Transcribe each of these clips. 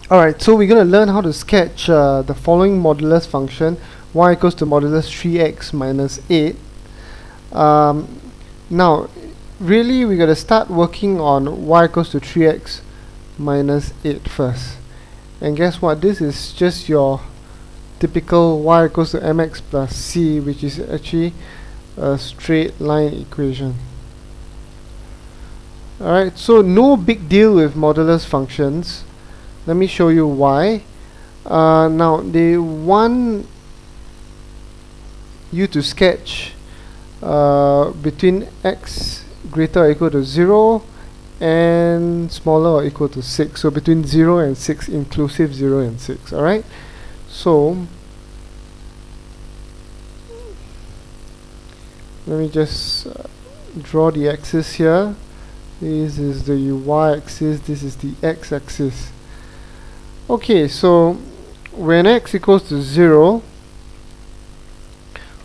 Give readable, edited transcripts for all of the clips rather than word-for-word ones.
Alright, so we're going to learn how to sketch the following modulus function, y equals to modulus 3x minus 8. Now, really we're going to start working on y equals to 3x minus 8 first. And guess what? This is just your typical y equals to mx plus c, which is actually a straight line equation. Alright, so no big deal with modulus functions. Let me show you why. Now they want you to sketch between x greater or equal to 0 and smaller or equal to 6. So between 0 and 6, inclusive 0 and 6. Alright? So let me just draw the axis here. This is the y-axis, this is the x-axis. Okay, so when x equals to 0,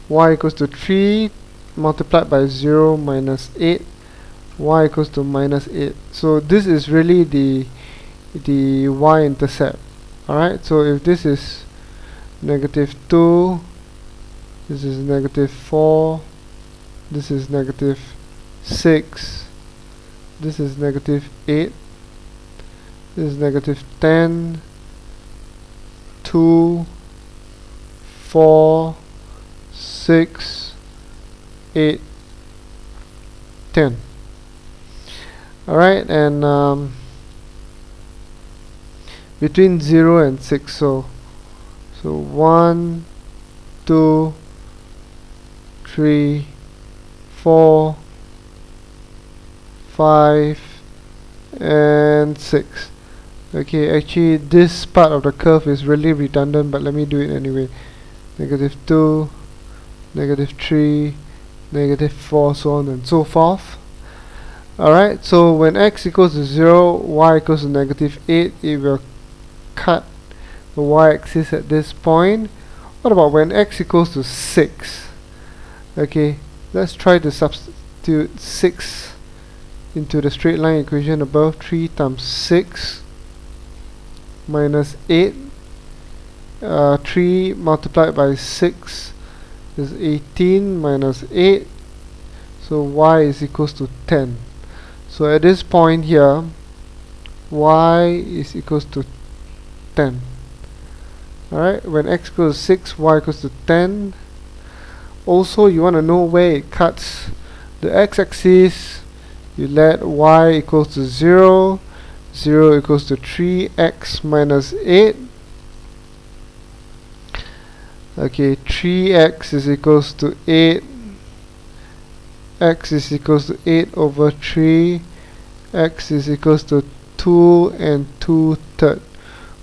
y equals to 3 multiplied by 0 minus 8, y equals to minus 8. So this is really the y-intercept. Alright, so if this is negative 2, this is negative 4, this is negative 6, this is negative 8, this is negative 10, 2, 4, 6, 8, 10. Alright, and between 0 and 6, so 1, 2, 3, 4, 5, and 6. Okay, actually this part of the curve is really redundant, but let me do it anyway. Negative 2, negative 3, negative 4, so on and so forth. Alright, so when x equals to 0, y equals to negative 8, it will cut the y-axis at this point. What about when x equals to 6? Okay, let's try to substitute 6 into the straight line equation above. 3 times 6 minus 8, 3 multiplied by 6 is 18 minus 8, so y is equals to 10. So at this point here, y is equals to 10. Alright, when x equals 6, y equals to 10. Also, you want to know where it cuts the x-axis. You let y equals to 0, 0 equals to 3x minus 8. Okay, 3x is equals to 8. X is equals to 8 over 3. X is equals to 2 and 2/3,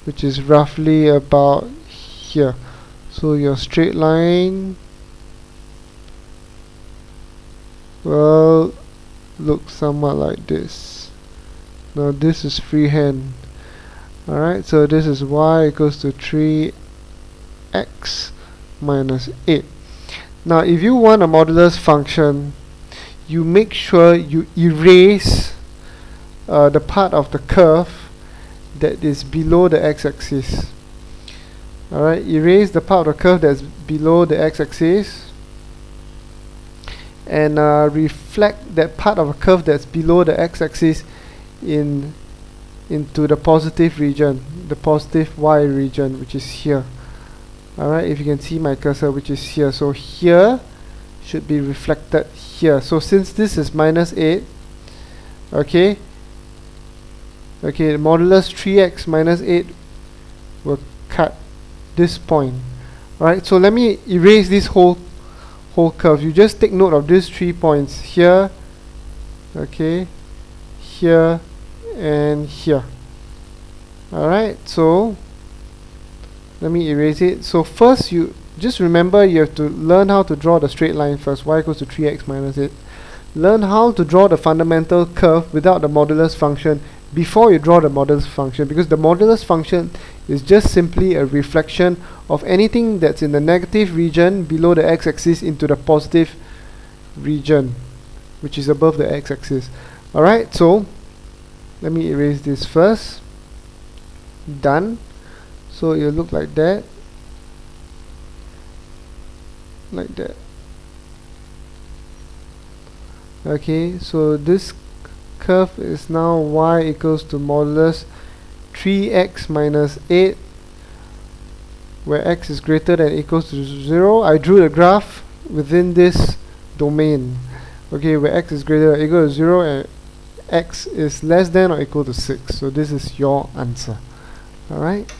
which is roughly about here. So your straight line will look somewhat like this. Now this is freehand. Alright, so this is y equals to 3x minus 8. Now if you want a modulus function, you make sure you erase the part of the curve that is below the x-axis. Alright, erase the part of the curve that's below the x-axis and reflect that part of a curve that's below the x-axis into the positive region, the positive y region, which is here. Alright, if you can see my cursor, which is here. So here should be reflected here. So since this is minus 8, okay, modulus 3x minus 8 will cut this point. Alright, so let me erase this whole curve. You just take note of these 3 points here, okay, here, and here. Alright, so let me erase it. So first, you just remember you have to learn how to draw the straight line first. Y equals to 3x minus 8. Learn how to draw the fundamental curve without the modulus function before you draw the modulus function, because the modulus function is just simply a reflection of anything that's in the negative region below the x-axis into the positive region, which is above the x-axis. Alright, so let me erase this first. done. So it will look like that, okay. So this curve is now y equals to modulus 3x minus 8, where x is greater than or equals to 0. I drew the graph within this domain, okay, where x is greater than or equal to 0 and x is less than or equal to 6. So this is your answer. Alright.